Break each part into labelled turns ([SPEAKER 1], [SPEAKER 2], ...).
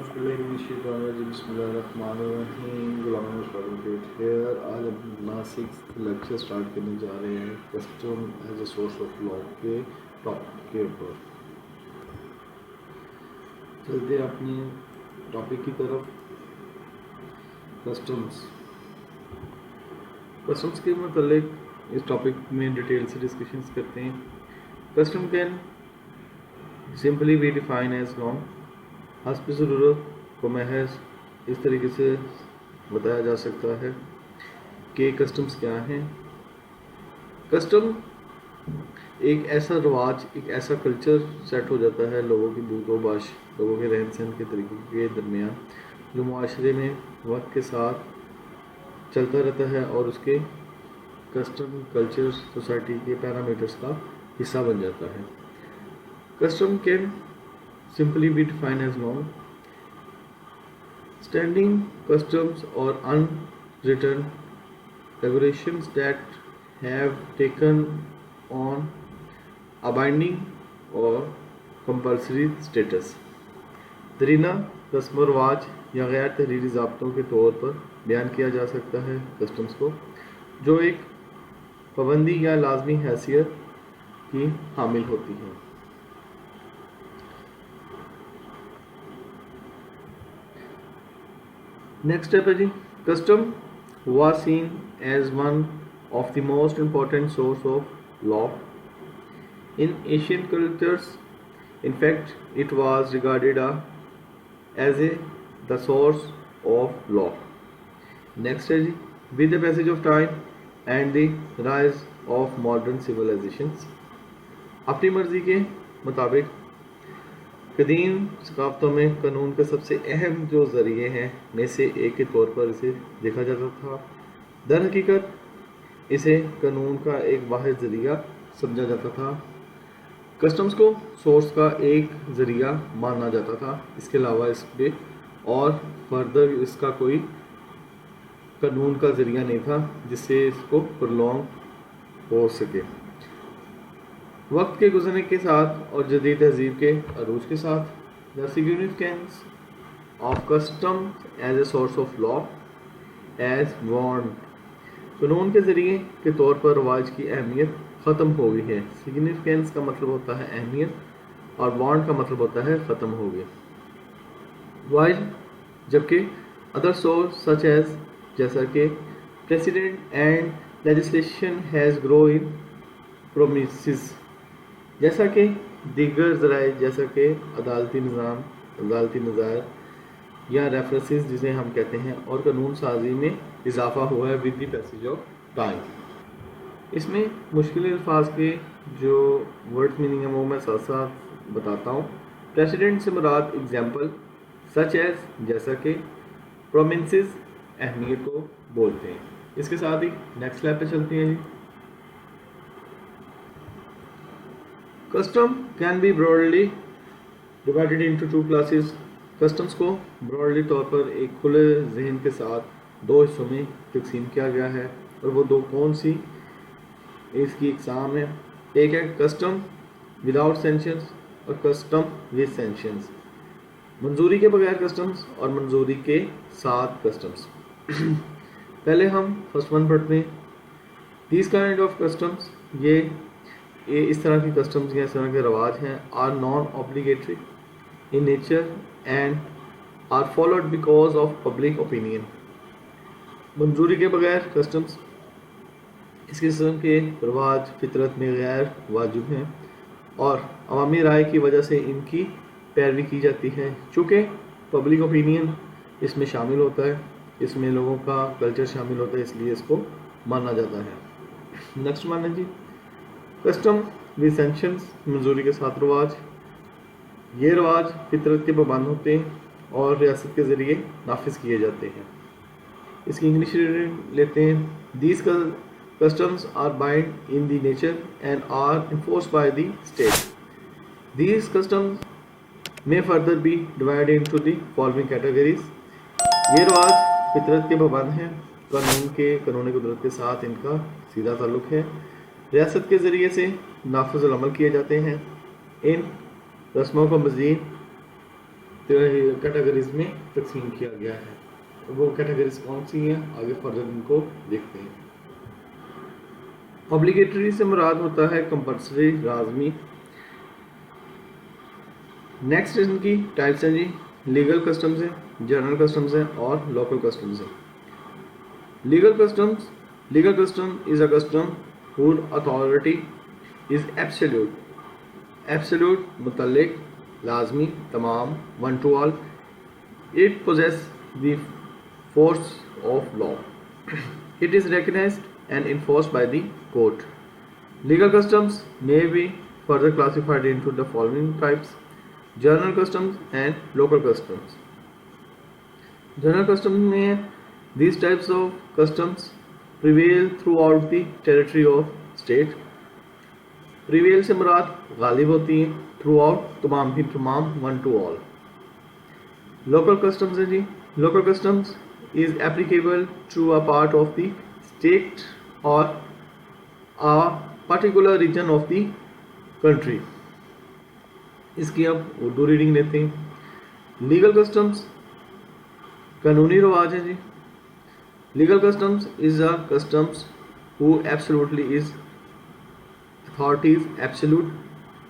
[SPEAKER 1] बिस्मिल्लाहिर्रहमानिर्रहीम। गुलाम मुस्तफ़ा here। आज हम अपना 6th लेक्चर स्टार्ट करने जा रहे हैं custom as a source of law के टॉपिक के ऊपर। चलते हैं अपने टॉपिक की तरफ। कस्टम्स के मतलब इस टॉपिक में डिटेल से डिस्कशंस करते हैं। Custom can simply be define as law. हस्ब ज़रूरत को महज इस तरीके से बताया जा सकता है कि कस्टम्स क्या हैं। कस्टम एक ऐसा रवाज, एक ऐसा कल्चर सेट हो जाता है लोगों की दूरदोबाश, लोगों के रहन सहन के तरीके के दरमियान, जो मुआशरे में वक्त के साथ चलता रहता है और उसके कस्टम कल्चर सोसाइटी के पैरामीटर्स का हिस्सा बन जाता है। Custom can simply be defined as law. Standing customs or unwritten regulations that have taken on a binding or compulsory status. दरीना रस्म रवाज या गैर तहरीरी ज़ाब्तों के तौर पर बयान किया जा सकता है कस्टम्स को, जो एक पाबंदी या लाजमी हैसियत की हामिल होती हैं। नेक्स्ट स्टेप है जी, custom was seen as one of the most important source of law in Asian cultures. In fact, it was regarded as the source of law. Next है जी, with the passage of time and the rise of modern civilizations, अपनी मर्जी के मुताबिक कदीम सकाफ़तों में कानून के सबसे अहम जो ज़रिए हैं में से एक के तौर पर इसे देखा जाता था। दर हकीकत इसे कानून का एक वाहिद ज़रिया समझा जाता था। कस्टम्स को सोर्स का एक ज़रिया माना जाता था। इसके अलावा इस पे और फर्दर इसका कोई कानून का ज़रिया नहीं था जिससे इसको प्रोलॉन्ग हो सके। वक्त के गुजरने के साथ और जदीद तहजीब के अरूज के साथ the significance of custom as a source of law as wand, कानून के ज़रिए के तौर पर रवाज की अहमियत ख़त्म हो गई है। सिग्निफिकेंस का मतलब होता है अहमियत और वॉन्ड का मतलब होता है ख़त्म हो गया। वाइल जबकि अदर सोर्स सच एज जैसा कि president and legislation has grow in promises, जैसा कि दीगर ज़राए जैसा कि अदालती निज़ाम, अदालती नज़ायर या रेफरेंसेस जिसे हम कहते हैं, और कानून साजी में इजाफा हुआ है with the passage of time. इसमें मुश्किल अल्फाज के जो वर्ड मीनिंग है वो मैं साथ साथ बताता हूँ। प्रेसिडेंट से मुराद एग्जाम्पल सच एज जैसा कि, प्रोमिसेस अहमियत को बोलते हैं। इसके साथ ही नेक्स्ट स्लैब पे चलते हैं। Custom can be broadly divided into two classes. Customs को ब्रॉडली तौर पर एक खुले जहन के साथ दो हिस्सों में तकसीम किया गया है, और वो दो कौन सी इसकी इकसाम है। एक है कस्टम विदाउट सेंशंस और कस्टम विद सेंशंस, मंजूरी के बगैर कस्टम्स और मंजूरी के साथ कस्टम्स। पहले हम फर्स्ट वन पढ़ते हैं। दिस काइंड ऑफ कस्टम्स, ये इस तरह की कस्टम्स या इस तरह के रवाज हैं, are non obligatory in nature and are followed because of public opinion. मंजूरी के बगैर कस्टम्स, इस किस्म के रवाज फितरत में गैर वाजिब हैं और अवामी राय की वजह से इनकी पैरवी की जाती है। चूँकि पब्लिक ओपिनियन इसमें शामिल होता है, इसमें लोगों का कल्चर शामिल होता है, इसलिए इसको माना जाता है। नेक्स्ट मान है जी, कस्टम विद सेंशंस, मंजूरी के साथ रवाज। ये रवाज फितरत के पाबंद होते हैं और रियासत के ज़रिए नाफिज किए जाते हैं। इसकी इंग्लिश लेते हैं। These customs are bind in the nature and are enforce by the state. These customs may further be divided into the following categories. ये रवाज फितरत के पाबंद हैं, कानून कुदरत के साथ इनका सीधा ताल्लुक है, रियासत के ज़रिए से नाफिज़ अमल किए जाते हैं। इन रस्मों को मज़ीद कैटेगरीज में तकसीम किया गया है. वो कैटेगरीज कौन सी हैं आगे फर्दर इनको देखते हैं. ऑब्लिगेटरी से मुराद होता है कंपल्सरी, लाजमी. नेक्स्ट इनकी टाइप्स हैं जी. लीगल कस्टम्स है, जनरल कस्टम्स है और लोकल कस्टम्स है. Legal custom is a custom whose authority is absolute मुतल्लिक, लाजमी, तमाम, one to all. It possesses the force of law. It is recognized and enforced by the court. Legal customs may be further classified into the following types: general customs and local customs. General customs में these types of customs prevail throughout the territory of state. prevail से मुराद गालिब होती हैं, throughout तमाम ही तमाम, one to all. local customs है जी. local customs is applicable to a part of the state or a particular region of the country. इसकी अब Urdu reading लेते हैं. लीगल कस्टम्स कानूनी रवाज है जी. Legal customs is a customs who absolutely is authorities absolute.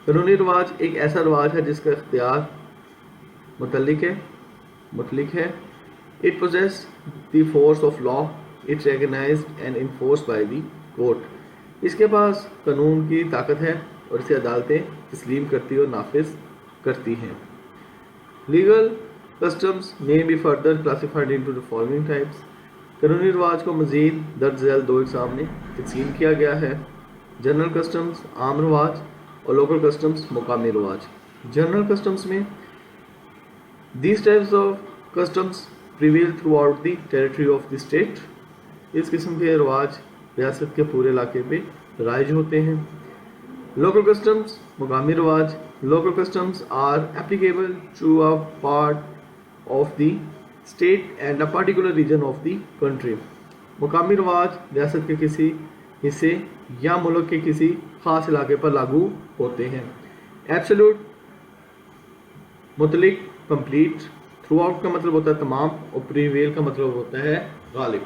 [SPEAKER 1] कानूनी रवाज एक ऐसा रवाज है जिसका इख्तियार मुतल्लिक है. It possesses the force of law. It's recognized and enforced by the court. इसके पास कानून की ताकत है और इसे अदालतें तस्लीम करती और नाफिज करती हैं. Legal customs may be further classified into the following types. कानूनी रवाज को मज़ीद दर्ज झैल दो इकसाम में तकसीम किया गया है: जनरल कस्टम्स आम रवाज और लोकल कस्टम्स मुकामी रवाज. जनरल कस्टम्स में these types of customs prevail through out the territory of the state. इस किस्म के रवाज रियासत के पूरे इलाके पे राइज होते हैं. लोकल कस्टम्स मुकामी रवाज. Local customs are applicable to a part of the state and a particular region of the country. मुकामी रवाज रियासत के किसी हिस्से या मुल्क के किसी खास इलाके पर लागू होते हैं. एब्सोल्यूट मुतलिक, कंप्लीट. थ्रू आउट का मतलब होता है तमाम और प्रीवेल का मतलब होता है गालिब.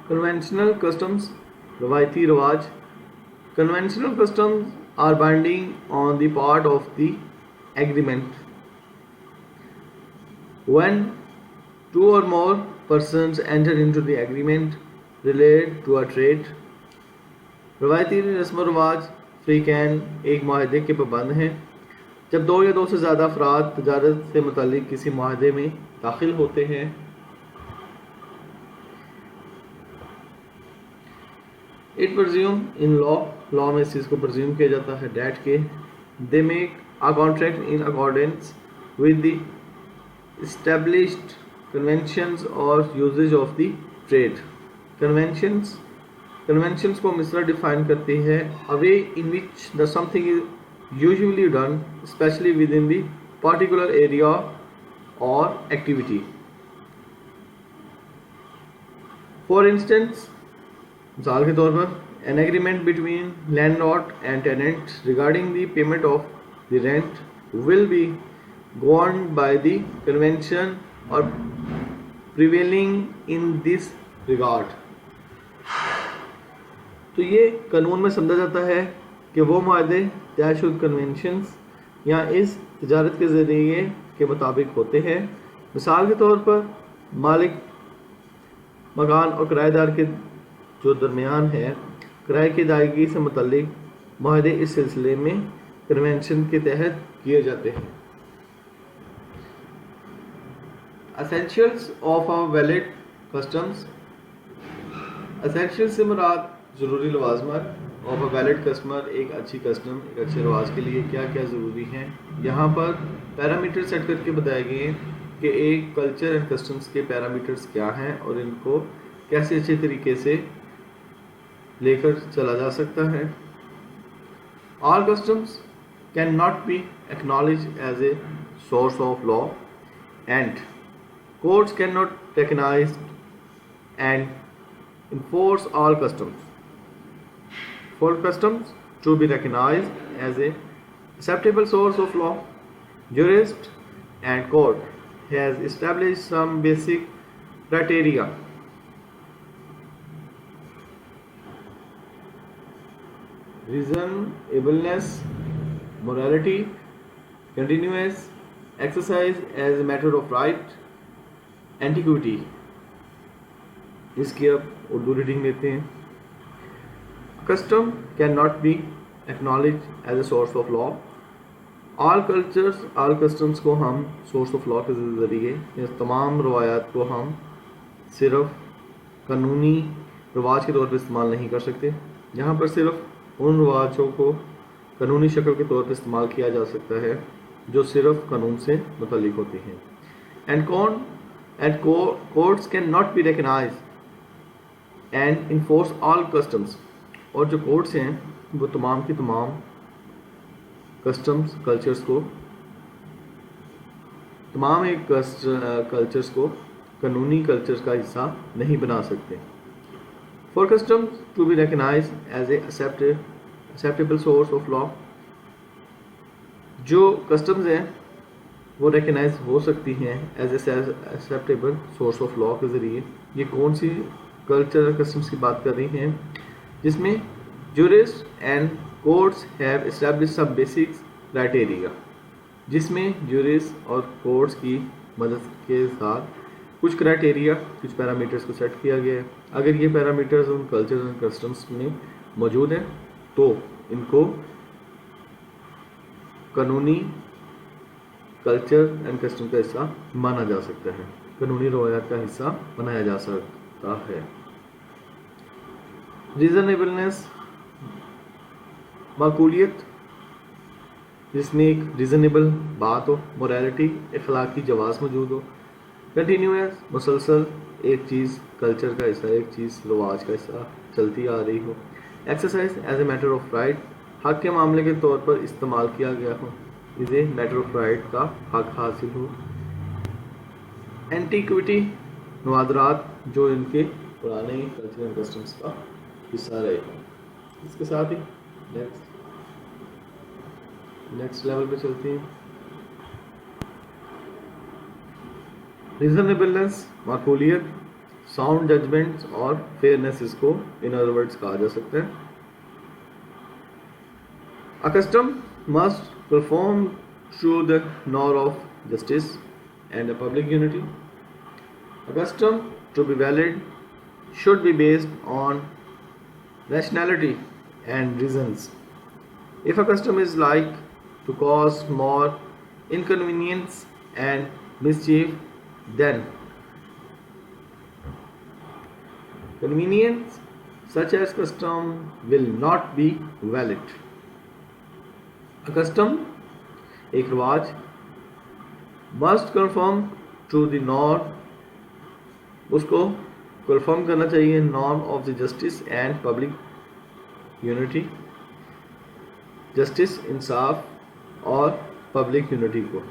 [SPEAKER 1] कन्वेंशनल कस्टम्स रवायती रवाज. Conventional customs are binding on the part of the agreement. When two or more persons enter into the agreement related to a trade. रवायती रस्म व रवाज फ्रीकैन एक माहदे के पाबंद हैं. जब दो या दो से ज़्यादा अफराद तजारत से मुतालिक किसी माहदे में दाखिल होते हैं. इट प्रज्यूम इन लॉ में इस चीज़ को प्रज्यूम किया जाता है डैट के they make a contract in accordance with the established conventions or usage of the trade. Conventions को मिसरा डिफाइन करती है a way in which the something is usually done especially within the particular area or activity. For instance, मिसाल के तौर पर an agreement between landlord and tenant regarding the payment of the rent will be governed by the convention or prevailing in this regard. तो ये कानून में समझा जाता है कि वो माहदे तयशुदा कन्वेंशंस या इस तजारत के ज़रिए के मुताबिक होते हैं. मिसाल के तौर पर मालिक मकान और किराएदार के जो दरमियान है किराए की अदायगी से मुतल्लिक माहदे इस सिलसिले में कन्वेंशन के तहत किए जाते हैं. Essentials of a valid customs. Essentials से मुराद ज़रूरी लवाज़मात. ऑफ अ वैलिड कस्टमर एक अच्छी कस्टम एक अच्छे रवाज के लिए क्या क्या ज़रूरी हैं. यहाँ पर पैरामीटर सेट करके बताए गए हैं कि एक कल्चर एंड कस्टम्स के पैरामीटर्स क्या हैं और इनको कैसे अच्छे तरीके से लेकर चला जा सकता है. All customs cannot be acknowledged as a source of law and courts cannot recognize and enforce all customs. For customs to be recognized as a acceptable source of law, Jurist and court has established some basic criteria. Reasonableness, morality, continuous exercise as a matter of right, antiquity. इसकी अब Urdu reading लेते हैं. Custom cannot be acknowledged as a source of law. All cultures, all customs को हम source of law के ज़रिए, इस तमाम रवायात को हम सिर्फ कानूनी रवाज के तौर पर इस्तेमाल नहीं कर सकते. यहाँ पर सिर्फ उन रवाजों को कानूनी शक्ल के तौर पर इस्तेमाल किया जा सकता है जो सिर्फ कानून से मुतल्लिक होते हैं. And courts cannot be recognized and enforce all customs. और जो कोर्ट्स हैं वो तमाम की तमाम कस्टम्स कल्चर्स को, तमाम एक कल्चर्स को कानूनी कल्चर्स का हिस्सा नहीं बना सकते. For customs to be recognize as a acceptable source of law, जो कस्टम्स हैं वो रिकग्नाइज हो सकती हैं as a acceptable source of law के ज़रिए. ये कौन सी कल्चर कस्टम्स की बात कर रही हैं? जिसमें jurists and courts have established some basic criteria, जिसमें jurists और courts की मदद के साथ कुछ क्राइटेरिया, कुछ पैरामीटर्स को सेट किया गया है. अगर ये पैरामीटर्स उन कल्चर्स एंड कस्टम्स में मौजूद हैं तो इनको कानूनी कल्चर एंड कस्टम का हिस्सा माना जा सकता है, कानूनी रवायात का हिस्सा बनाया जा सकता है. रीजनेबलनेस, माकूलियत, जिसमें एक रीजनेबल बात हो, मोरालिटी, अखलाकी जवाज़ मौजूद हो. कंटिन्यूस, मुसलसल एक चीज़ कल्चर का हिस्सा, एक चीज़ रवाज का हिस्सा चलती आ रही हो. Exercise as a matter of right, हक के मामले के तौर पर इस्तेमाल किया गया हो, इसे मैटर ऑफ राइट का हक हासिल हो. एंटीक्विटी, नवादरात जो इनके पुराने कल्चर एंड कस्टम्स का हिस्सा रहे. इसके साथ ही नेक्स्ट लेवल पे चलते हैं. रीजनेबलनेस, माकूलियत, साउंड जजमेंट्स और फेयरनेस, इसको इन अदर वर्ड्स कहा जा सकता है. A custom must perform through the norm of justice and a public unity. A custom to be valid should be based on rationality and reasons. If a custom is like to cause more inconvenience and mischief, then convenience such as custom will not be valid. A custom, एक रिवाज, must conform to the norm, उसको confirm करना चाहिए norm of the justice and public unity, justice, इंसाफ और public unity को.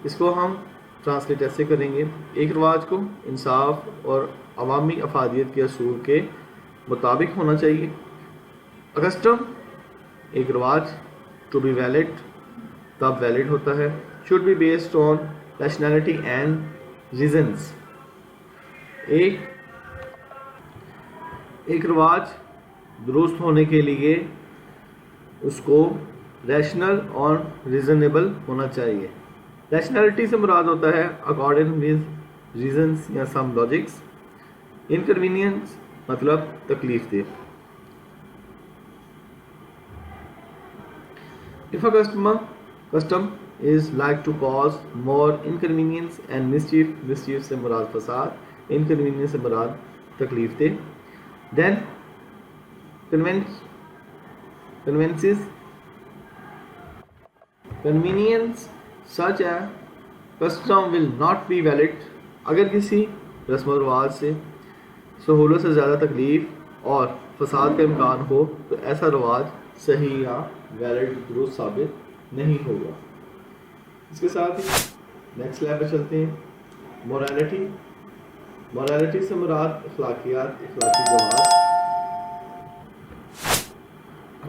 [SPEAKER 1] इसको हम ट्रांसलेट ऐसे करेंगे, एक रिवाज को इंसाफ और अवामी अफादियत के असूल के मुताबिक होना चाहिए. कस्टम, एक रिवाज, टू बी वैलिड, तब वैलिड होता है. Should be based on rationality and reasons, एक रिवाज दुरुस्त होने के लिए उसको रैशनल और रीजनेबल होना चाहिए. रैशनैलिटी से मुराद होता है अकॉर्डिंग विद रीजंस या सम लॉजिक्स. इनकन्वीनियंस मतलब तकलीफ दे. If a custom is like to cause more inconvenience and mischief से मुराद फसाद, इनकन्वीनियंस से मुराद तकलीफ दे. Then convenience such a custom will not be valid. अगर किसी रस्म व रिवाज से सहूलत से ज़्यादा तकलीफ और फसाद का इम्कान हो तो ऐसा रिवाज सही या वैलिड दुरुस्त साबित नहीं होगा. इसके साथ ही नेक्स्ट लेवल पर चलते हैं. मोरालिटी, मोरालिटी से मुराद अखलाकियात, अखलाकी जवाब.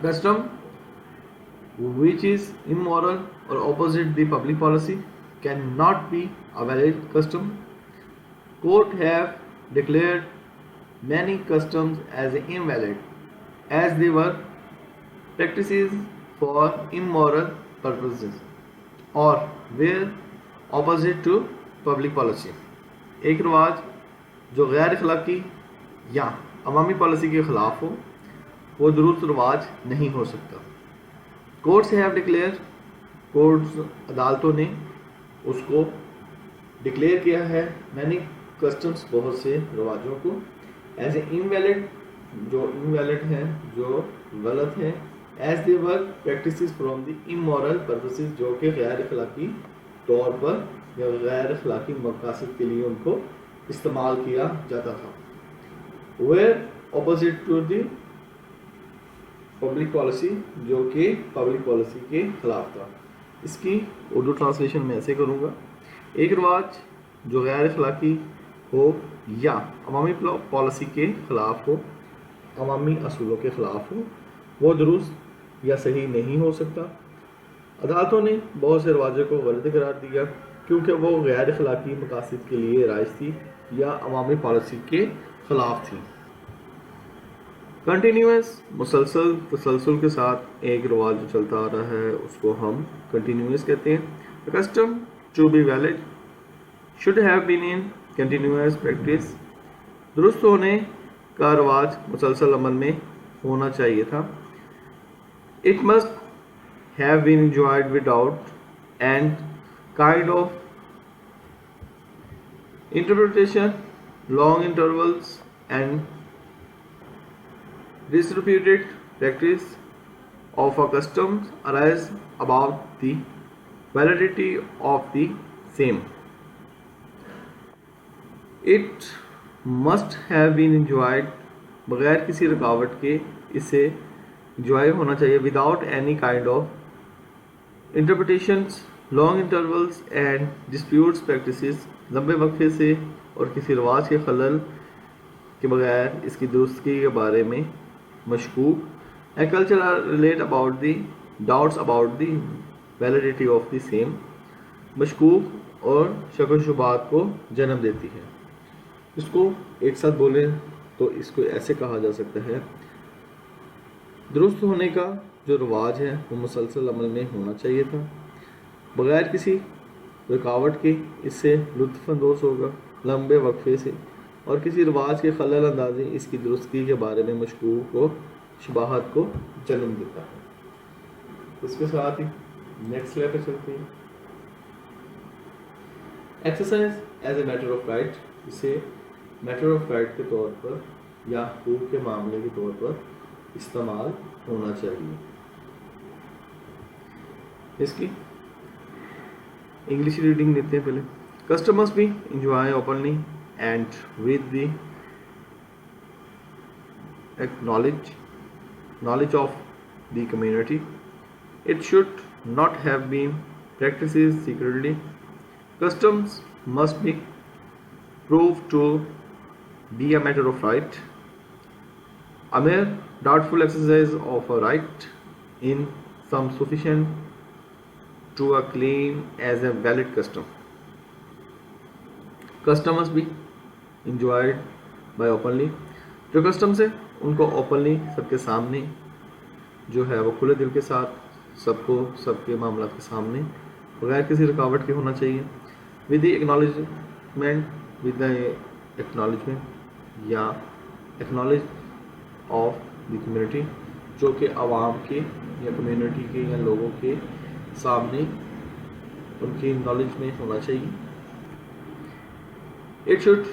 [SPEAKER 1] Custom which is immoral or opposite the public policy cannot be a valid custom. Court have declared many customs as invalid as they were practices for immoral purposes or were opposite to public policy. ایک رواج جو غیر اخلاقی یا عوامی policy کے خلاف ہو وہ درست رواج نہیں ہو سکتا. کورٹس ہیو ڈکلیئر، کورٹس عدالتوں نے اس کو ڈکلیئر کیا ہے مینی کسٹمس بہت سے رواجوں کو ایز اے انویلڈ، جو انویلڈ ہیں، جو غلط ہیں، as they were practices from the amoral purposes, جو کہ غیر اخلاقی طور پر یا غیر اخلاقی مقاصد کے لیے ان کو استعمال کیا جاتا تھا. Were opposite to the public policy, جو کہ پبلک پالیسی کے خلاف تھا. اس کی اردو ٹرانسلیشن میں ایسے کروں گا: ایک رواج جو غیر اخلاقی ہو یا عوامی پالیسی کے خلاف ہو، عوامی اصولوں کے خلاف ہو، وہ درست یا صحیح نہیں ہو سکتا. عدالتوں نے بہت سے رواجوں کو غلط قرار دیا کیونکہ وہ غیر اخلاقی مقاصد کے لیے رائج تھی یا عوامی پالیسی کے خلاف تھی. کنٹینیوس، مسلسل، تسلسل کے ساتھ ایک رواج جو چلتا آ رہا ہے اس کو ہم کنٹینیوس کہتے ہیں. Custom to be valid should have been in continuous practice, درست ہونے کا رواج مسلسل عمل میں ہونا چاہیے تھا. It must have been enjoyed without and kind of interpretation, long intervals and disreputed practice of a custom arise about the validity of the same. It must have been enjoyed بغیر کسی رکاوٹ کے اسے enjoy ہونا چاہیے without any kind of interpretations, long intervals and disputes practices، لمبے وقفے سے اور کسی رواج کے خلل کے بغیر اس کی درستگی کے بارے میں مشکوک. A culture relate about the doubts about the validity of the same، مشکوک اور شک و شبہات کو جنم دیتی ہے. اس کو ایک ساتھ بولیں تو اس کو ایسے کہا جا سکتا ہے: درست ہونے کا جو رواج ہے وہ مسلسل عمل میں ہونا چاہیے تھا، بغیر کسی رکاوٹ کے اس سے لطف اندوز ہوگا، لمبے وقفے سے اور کسی رواج کے خلل اندازی اس کی درستگی کے بارے میں مشکوک و شبہات کو جنم دیتا ہے. اس کے ساتھ ہی نیکسٹ لیول پہ چلتے ہیں. Exercise as a matter of right, اسے میٹر آف رائٹ کے طور پر یا حقوق کے معاملے کے طور پر استعمال ہونا چاہیے. اس کی انگلش ریڈنگ دیتے ہیں پہلے. Custom must be enjoy openly and with the knowledge of the community. It should not have been practiced secretly. Customs must be proved to be a matter of right. A mere doubtful exercise of a right in some sufficient to a claim as a valid custom. Custom must be enjoyed by openly. جو customs ہیں ان کو openly سب کے سامنے جو ہے وہ کھلے دل کے ساتھ سب کو سب کے معاملات کے سامنے بغیر کسی رکاوٹ کے ہونا چاہیے. ود دی ایکنالجمنٹ یا ایکنالج آف دی کمیونٹی، جو کہ عوام کے یا کمیونٹی کے یا لوگوں کے سامنے ان کی نالج میں ہونا چاہیے. It should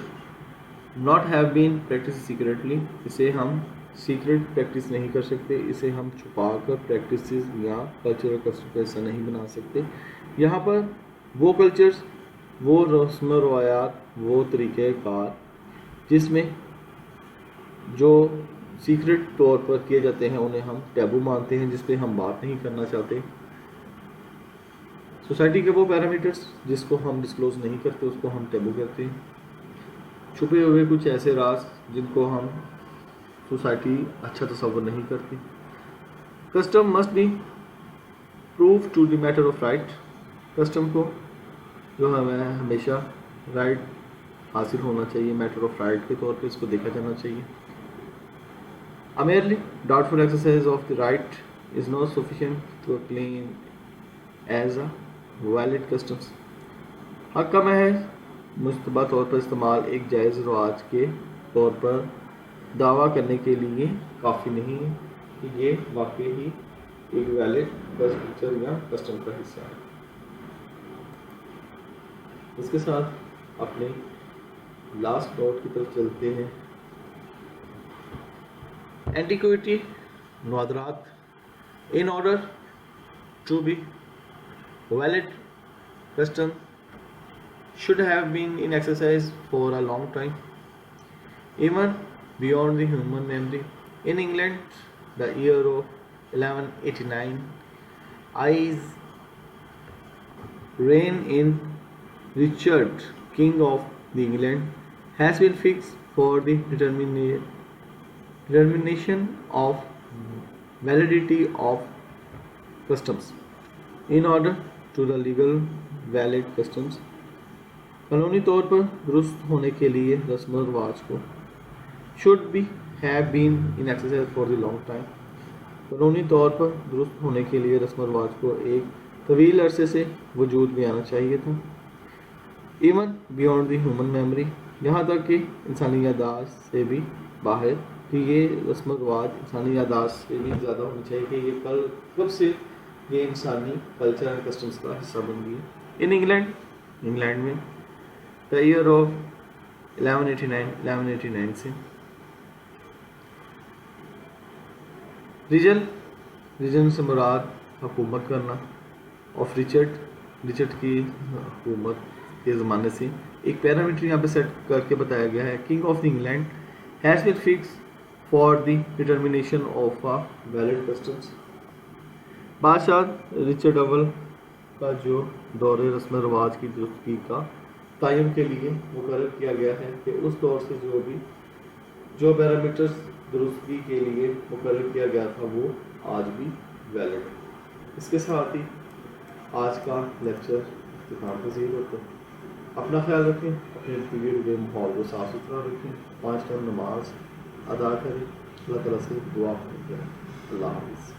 [SPEAKER 1] not have been practiced secretly. اسے ہم سیکرٹ پریکٹس نہیں کر سکتے، اسے ہم چھپا کر پریکٹسز یا کلچرل کسٹم کو ایسا نہیں بنا سکتے. یہاں پر وہ کلچرز، وہ رسم و روایات، وہ طریقہ کار جس میں جو سیکرٹ طور پر کیے جاتے ہیں انہیں ہم ٹیبو مانتے ہیں، جس پہ ہم بات نہیں کرنا چاہتے. سوسائٹی کے وہ پیرامیٹرز جس کو ہم ڈسکلوز نہیں کرتے اس کو ہم ٹیبو کہتے ہیں. چھپے ہوئے کچھ ایسے راز جن کو ہم سوسائٹی اچھا تصور نہیں کرتی. Custom must be proof to the matter of right custom کو جو ہمیں ہمیشہ رائٹ حاصل ہونا چاہیے میٹر آف رائٹ کے طور پہ اس کو دیکھا جانا چاہیے. A merely doubtful exercise of the right is not sufficient to claim as a valid customs. حق کا محض مشتبہ طور پر استعمال ایک جائز رواج کے طور پر دعویٰ کرنے کے لیے کافی نہیں ہے کہ یہ واقعی ہی ایک ویلڈ کلچر یا کسٹم کا حصہ ہے. اس کے ساتھ اپنے لاسٹ نوٹ کی طرف چلتے ہیں. اینٹیکوٹی نوادرات. In order to be valid custom should have been in exercise for a long time, even beyond the human memory. In England, the year of 1189, I's reign in Richard, King of the England, has been fixed for the determination of validity of customs. In order to the legal valid customs, قانونی طور پر درست ہونے کے لیے رسم و رواج کو should be have been in exercise for the long time. قانونی طور پر درست ہونے کے لیے رسم و رواج کو ایک طویل عرصے سے وجود میں آنا چاہیے تھا. Even beyond the human memory, یہاں تک کہ انسانی یادداشت سے بھی باہر کہ یہ رسم و رواج انسانی یادداشت سے بھی زیادہ ہونی چاہیے کہ یہ کب سے یہ انسانی کلچر اینڈ کسٹمس کا حصہ بن گئی. ان انگلینڈ میں دا ایئر آف 1189 سے ریجن سے مراد حکومت کرنا آف ریچرڈ کی حکومت کے زمانے سے ایک پیرامیٹر یہاں پہ سیٹ کر کے بتایا گیا ہے. King of the England has been fix for the determination of a valid customs. بادشاہ رچرڈ اول کا جو دور رسم رواج کی درستگی کا تعین کے لیے مقرر کیا گیا ہے کہ اس دور سے جو پیرامیٹرز درستگی کے لیے مقرر کیا گیا تھا وہ آج بھی ویلڈ ہے. اس کے ساتھ ہی آج کا لیکچر اختتام پذیر ہوتا ہے. اپنا خیال رکھیں, اپنے ارد گرد ماحول کو صاف ستھرا رکھیں, 5 ٹائم نماز ادا کریں, اللہ تعالیٰ سے دعا کریں. اللہ حافظ.